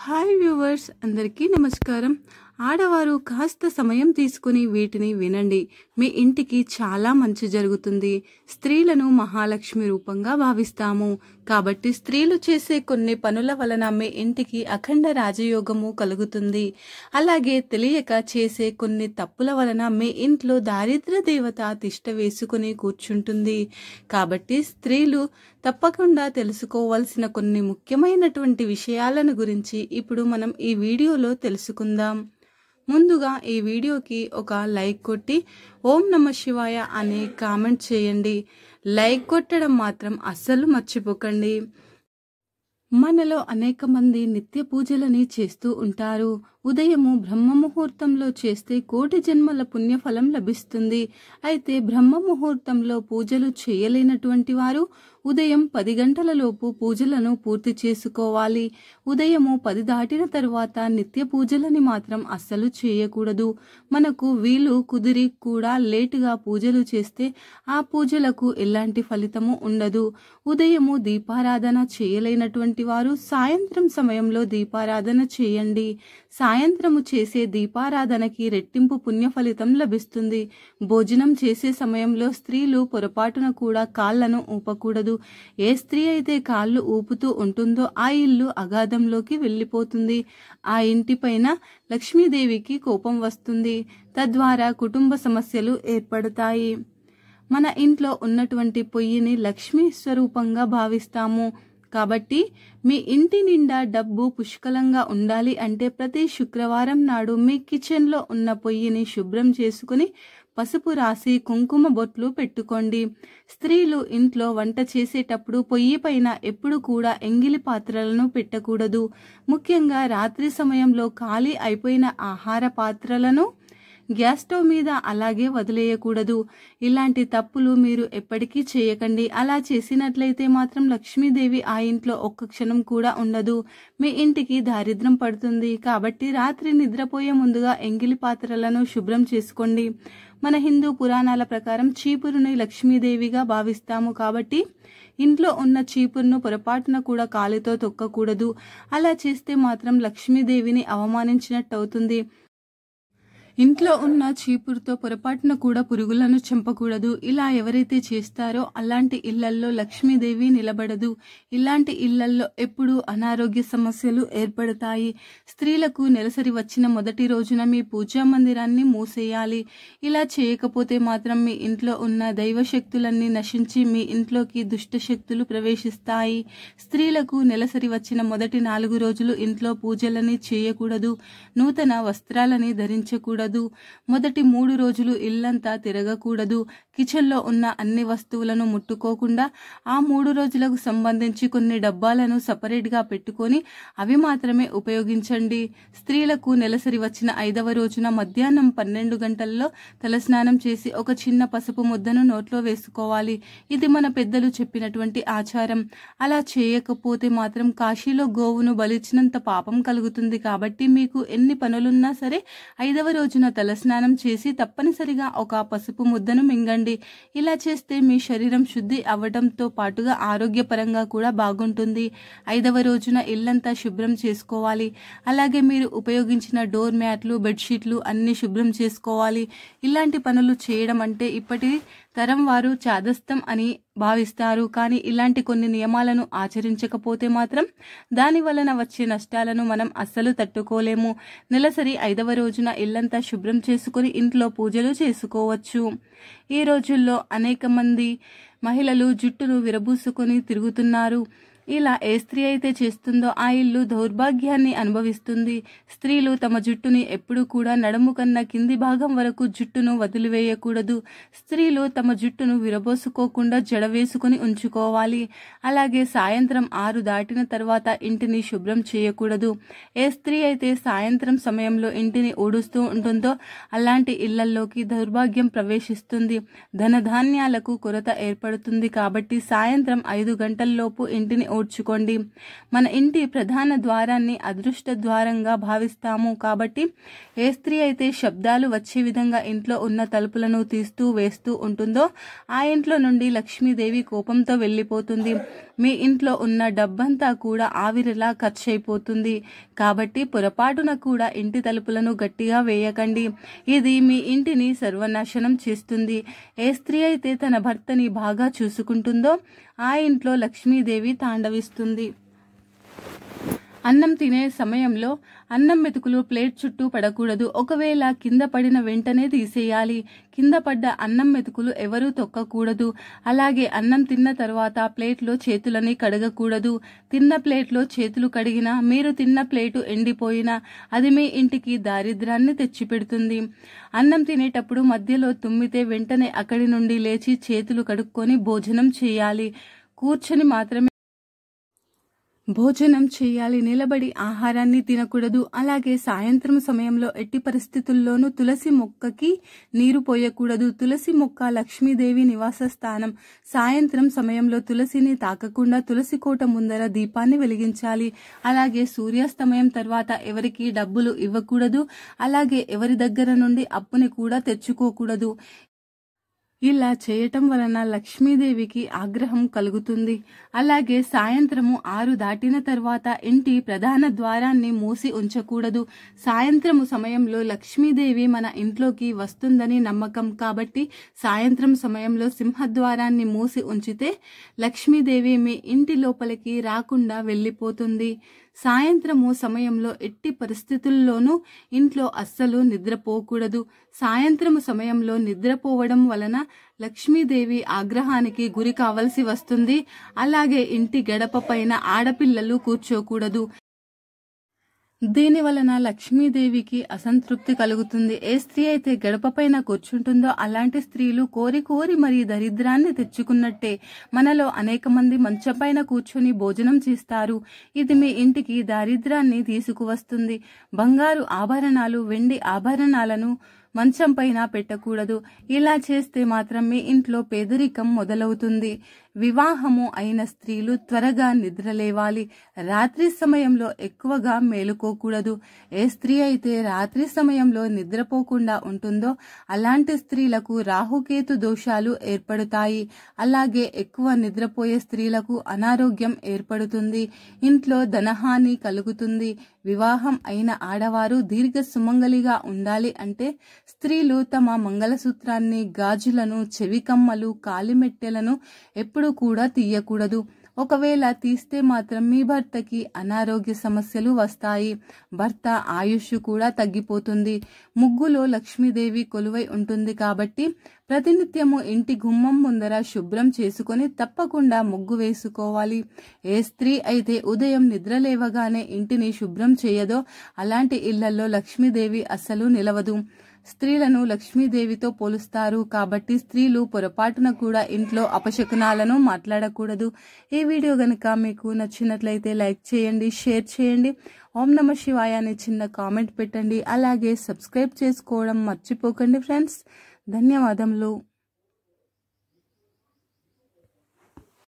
Hi viewers, అందరికీ నమస్కారం. ఆడవారు కాస్త సమయం తీసుకుని వీటిని వినండి. మీ ఇంటికి చాలా మంచి జరుగుతుంది. స్త్రీలను మహాలక్ష్మి రూపంగా భావిస్తాము కాబట్టి స్త్రీలు చేసే కొన్ని పనుల వలన మీ ఇంటికి అఖండ రాజయోగము కలుగుతుంది. అలాగే తెలియక చేసే కొన్ని తప్పుల వలన మీ ఇంట్లో దారిద్ర్య దేవత తిష్ట వేసుకుని కూర్చుంటుంది. కాబట్టి స్త్రీలు తప్పకుండా తెలుసుకోవాల్సిన కొన్ని ముఖ్యమైనటువంటి విషయాలను గురించి ఇప్పుడు మనం ఈ వీడియోలో తెలుసుకుందాం. ముందుగా ఈ వీడియోకి ఒక లైక్ కొట్టి ఓం నమ శివాయ అనే కామెంట్ చేయండి. లైక్ కొట్టడం మాత్రం అస్సలు మర్చిపోకండి. మనలో అనేక మంది నిత్య పూజలని చేస్తూ ఉంటారు. ఉదయము బ్రహ్మ ముహూర్తంలో చేస్తే కోటి జన్మల పుణ్యఫలం లభిస్తుంది. అయితే బ్రహ్మ ముహూర్తంలో పూజలు చేయలేనటువంటి వారు ఉదయం 10 గంటలలోపు పూజలను పూర్తి చేసుకోవాలి. ఉదయము 10 దాటిన తర్వాత నిత్య పూజలని మాత్రం అస్సలు చేయకూడదు. మనకు వీలు కుదిరి కూడా లేటుగా పూజలు చేస్తే ఆ పూజలకు ఎలాంటి ఫలితము ఉండదు. ఉదయము దీపారాధన చేయలేనటువంటి వారు సాయంత్రం సమయంలో దీపారాధన చేయండి. సాయంత్రము చేసే దీపారాధనకి రెట్టింపు పుణ్య ఫలితం లభిస్తుంది. భోజనం చేసే సమయంలో స్త్రీలు పొరపాటున కూడా కాళ్లను ఊపకూడదు. ఏ స్త్రీ అయితే కాళ్ళు ఊపుతూ ఉంటుందో ఆ ఇల్లు అగాధంలోకి వెళ్ళిపోతుంది. ఆ ఇంటిపైన లక్ష్మీదేవికి కోపం వస్తుంది. తద్వారా కుటుంబ సమస్యలు ఏర్పడతాయి. మన ఇంట్లో ఉన్నటువంటి పొయ్యిని లక్ష్మీ స్వరూపంగా భావిస్తాము. కాబట్టి మీ ఇంటి నిండా డబ్బు పుష్కలంగా ఉండాలి అంటే ప్రతి శుక్రవారం నాడు మీ కిచెన్లో ఉన్న పొయ్యిని శుభ్రం చేసుకుని పసుపు రాసి కుంకుమ బొట్లు పెట్టుకోండి. స్త్రీలు ఇంట్లో వంట చేసేటప్పుడు పొయ్యి పైన ఎప్పుడు కూడా ఎంగిలి పాత్రలను పెట్టకూడదు. ముఖ్యంగా రాత్రి సమయంలో ఖాళీ అయిపోయిన ఆహార పాత్రలను గ్యాస్ స్టవ్ మీద అలాగే వదిలేయకూడదు. ఇలాంటి తప్పులు మీరు ఎప్పటికీ చేయకండి. అలా చేసినట్లయితే మాత్రం లక్ష్మీదేవి ఆ ఇంట్లో ఒక్క క్షణం కూడా ఉండదు. మీ ఇంటికి దారిద్ర్యం పడుతుంది. కాబట్టి రాత్రి నిద్రపోయే ముందుగా ఎంగిలి పాత్రలను శుభ్రం చేసుకోండి. మన హిందూ పురాణాల ప్రకారం చీపురుని లక్ష్మీదేవిగా భావిస్తాము. కాబట్టి ఇంట్లో ఉన్న చీపురును పొరపాటున కూడా కాలితో తొక్కకూడదు. అలా చేస్తే మాత్రం లక్ష్మీదేవిని అవమానించినట్టు అవుతుంది. ఇంట్లో ఉన్న చీపురుతో పొరపాటున కూడా పురుగులను చంపకూడదు. ఇలా ఎవరైతే చేస్తారో అలాంటి ఇళ్లల్లో లక్ష్మీదేవి నిలబడదు. ఇలాంటి ఇళ్లల్లో ఎప్పుడూ అనారోగ్య సమస్యలు ఏర్పడతాయి. స్త్రీలకు నెలసరి వచ్చిన మొదటి రోజున మీ పూజా మందిరాన్ని మూసేయాలి. ఇలా చేయకపోతే మాత్రం మీ ఇంట్లో ఉన్న దైవశక్తులన్నీ నశించి మీ ఇంట్లోకి దుష్ట శక్తులు ప్రవేశిస్తాయి. స్త్రీలకు నెలసరి వచ్చిన మొదటి 4 రోజులు ఇంట్లో పూజలని చేయకూడదు. నూతన వస్త్రాలని ధరించకూడదు. మొదటి 3 రోజులు ఇల్లంతా తిరగకూడదు. కిచెన్లో ఉన్న అన్ని వస్తువులను ముట్టుకోకుండా ఆ 3 రోజులకు సంబంధించి కొన్ని డబ్బాలను సపరేట్గా పెట్టుకొని అవి మాత్రమే ఉపయోగించండి. స్త్రీలకు నెలసరి వచ్చిన 5వ రోజున మధ్యాహ్నం 12 గంటల్లో తలస్నానం చేసి ఒక చిన్న పసుపు ముద్దను నోట్లో వేసుకోవాలి. ఇది మన పెద్దలు చెప్పినటువంటి ఆచారం. అలా చేయకపోతే మాత్రం కాశీలో గోవును బలిచ్చినంత పాపం కలుగుతుంది. కాబట్టి మీకు ఎన్ని పనులున్నా సరే 5వ రోజున తలస్నానం చేసి తప్పనిసరిగా ఒక పసుపు ముద్దను మింగండి. ఇలా చేస్తే మీ శరీరం శుద్ధి అవ్వడంతో పాటుగా ఆరోగ్యపరంగా కూడా బాగుంటుంది. 5వ రోజున ఇల్లంతా శుభ్రం చేసుకోవాలి. అలాగే మీరు ఉపయోగించిన డోర్ మ్యాట్లు, బెడ్షీట్లు అన్ని శుభ్రం చేసుకోవాలి. ఇలాంటి పనులు చేయడం అంటే ఇప్పటి తరం వారు చాదస్తం అని భావిస్తారు. కానీ ఇలాంటి కొన్ని నియమాలను ఆచరించకపోతే మాత్రం దాని వలన వచ్చే నష్టాలను మనం అస్సలు తట్టుకోలేము. నెలసరి 5వ రోజున ఇల్లంతా శుభ్రం చేసుకుని ఇంట్లో పూజలు చేసుకోవచ్చు. ఈ రోజుల్లో అనేక మంది మహిళలు జుట్టును విరబూసుకొని తిరుగుతున్నారు. ఇలా ఏ స్త్రీ అయితే చేస్తుందో ఆ ఇల్లు దౌర్భాగ్యాన్ని అనుభవిస్తుంది. స్త్రీలు తమ జుట్టుని ఎప్పుడు కూడా నడుము కన్నా కింది భాగం వరకు జుట్టును వదిలివేయకూడదు. స్త్రీలు తమ జుట్టును విరబోసుకోకుండా జడ వేసుకుని ఉంచుకోవాలి. అలాగే సాయంత్రం 6 దాటిన తర్వాత ఇంటిని శుభ్రం చేయకూడదు. ఏ స్త్రీ అయితే సాయంత్రం సమయంలో ఇంటిని ఊడుస్తూ ఉంటుందో అలాంటి ఇళ్లల్లోకి దౌర్భాగ్యం ప్రవేశిస్తుంది. ధనధాన్యాలకు కొరత ఏర్పడుతుంది. కాబట్టి సాయంత్రం 5 గంటల్లోపు ఇంటిని ఊడ్చుకోండి. మన ఇంటి ప్రధాన ద్వారాన్ని అదృష్ట ద్వారంగా భావిస్తాము కాబట్టి ఏ స్త్రీ అయితే శబ్దాలు వచ్చే విధంగా ఇంట్లో ఉన్న తలుపులను తీస్తూ వేస్తూ ఉంటుందో ఆ ఇంట్లో నుండి లక్ష్మీదేవి కోపంతో వెళ్ళిపోతుంది. మీ ఇంట్లో ఉన్న డబ్బంతా కూడా ఆవిరిలా ఖర్చయిపోతుంది. కాబట్టి పొరపాటున కూడా ఇంటి తలుపులను గట్టిగా వేయకండి. ఇది మీ ఇంటిని సర్వనాశనం చేస్తుంది. ఏ స్త్రీ అయితే తన భర్తని బాగా చూసుకుంటుందో ఆ ఇంట్లో లక్ష్మీదేవి తాండవిస్తుంది. అన్నం తినే సమయంలో అన్నం మెతుకులు ప్లేట్ చుట్టూ పడకూడదు. ఒకవేళ కింద పడిన వెంటనే తీసేయాలి. కింద పడ్డ అన్నం మెతుకులు ఎవరూ తొక్కకూడదు. అలాగే అన్నం తిన్న తర్వాత ప్లేట్లో చేతులని కడగకూడదు. తిన్న ప్లేట్లో చేతులు కడిగినా మీరు తిన్న ప్లేటు ఎండిపోయినా అది మీ ఇంటికి దారిద్ర్యాన్ని తెచ్చిపెడుతుంది. అన్నం తినేటప్పుడు మధ్యలో తుమ్మితే వెంటనే అక్కడి నుండి లేచి చేతులు కడుక్కొని భోజనం చేయాలి. కూర్చొని మాత్రమే భోజనం చేయాలి. నిలబడి ఆహారాన్ని తినకూడదు. అలాగే సాయంత్రం సమయంలో ఎట్టి పరిస్థితుల్లోనూ తులసి మొక్కకి నీరు పోయకూడదు. తులసి మొక్క లక్ష్మీదేవి నివాస స్థానం. సాయంత్రం సమయంలో తులసిని తాకకుండా తులసి కోట ముందర దీపాన్ని వెలిగించాలి. అలాగే సూర్యాస్తమయం తర్వాత ఎవరికి డబ్బులు ఇవ్వకూడదు. అలాగే ఎవరి దగ్గర నుండి అప్పుని కూడా తెచ్చుకోకూడదు. ఇలా చేయటం వలన లక్ష్మీదేవికి ఆగ్రహం కలుగుతుంది. అలాగే సాయంత్రము 6 దాటిన తర్వాత ఇంటి ప్రధాన ద్వారాన్ని మూసి ఉంచకూడదు. సాయంత్రము సమయంలో లక్ష్మీదేవి మన ఇంట్లోకి వస్తుందని నమ్మకం కాబట్టి సాయంత్రం సమయంలో సింహద్వారాన్ని మూసి ఉంచితే లక్ష్మీదేవి మీ ఇంటి లోపలికి రాకుండా వెళ్ళిపోతుంది. సాయంత్రము సమయంలో ఎట్టి పరిస్థితుల్లోనూ ఇంట్లో అస్సలు నిద్రపోకూడదు. సాయంత్రము సమయంలో నిద్రపోవడం వలన లక్ష్మీదేవి ఆగ్రహానికి గురి కావలసి వస్తుంది. అలాగే ఇంటి గడప పైన ఆడపిల్లలు కూర్చోకూడదు. దీని వలన లక్ష్మీదేవికి అసంతృప్తి కలుగుతుంది. ఏ స్త్రీ అయితే గడప పైన కూర్చుంటుందో అలాంటి స్త్రీలు కోరి కోరి మరి దరిద్రాన్ని తెచ్చుకున్నట్టే. మనలో అనేక మంది మంచం పైన కూర్చొని భోజనం చేస్తారు. ఇది మీ ఇంటికి దారిద్రాన్ని తీసుకువస్తుంది. బంగారు ఆభరణాలు, వెండి ఆభరణాలను మంచం పైన పెట్టకూడదు. ఇలా చేస్తే మాత్రం మీ ఇంట్లో పేదరికం మొదలవుతుంది. వివాహము అయిన స్త్రీలు త్వరగా నిద్రలేవాలి. రాత్రి సమయంలో ఎక్కువగా మేలుకోకూడదు. ఏ స్త్రీ అయితే రాత్రి సమయంలో నిద్రపోకుండా ఉంటుందో అలాంటి స్త్రీలకు రాహుకేతు దోషాలు ఏర్పడతాయి. అలాగే ఎక్కువ నిద్రపోయే స్త్రీలకు అనారోగ్యం ఏర్పడుతుంది. ఇంట్లో ధనహాని కలుగుతుంది. వివాహం అయిన ఆడవారు దీర్ఘ సుమంగలిగా ఉండాలి అంటే స్త్రీలు తమ మంగళసూత్రాన్ని, గాజులను, చెవికమ్మలు, కాలిమెట్టెలను ఎప్పుడూ కూడా తీయకూడదు. ఒకవేళ తీస్తే మాత్రం మీ భర్తకి అనారోగ్య సమస్యలు వస్తాయి. భర్త ఆయుష్ కూడా తగ్గిపోతుంది. ముగ్గులో లక్ష్మీదేవి కొలువై ఉంటుంది కాబట్టి ప్రతినిత్యము ఇంటి గుమ్మం ముందర శుభ్రం చేసుకొని తప్పకుండా ముగ్గు వేసుకోవాలి. ఏ స్త్రీ అయితే ఉదయం నిద్రలేవగానే ఇంటిని శుభ్రం చేయదో అలాంటి ఇళ్లలో లక్ష్మీదేవి అస్సలు నిలవదు. స్త్రీలను లక్ష్మీదేవితో పోలుస్తారు కాబట్టి స్త్రీలు పొరపాటున కూడా ఇంట్లో అపశకునాలను మాట్లాడకూడదు. ఈ వీడియో గనుక మీకు నచ్చినట్లయితే లైక్ చేయండి, షేర్ చేయండి. ఓం నమ శివాయ అని చిన్న కామెంట్ పెట్టండి. అలాగే సబ్స్క్రైబ్ చేసుకోవడం మర్చిపోకండి ఫ్రెండ్స్. ధన్యవాదములు.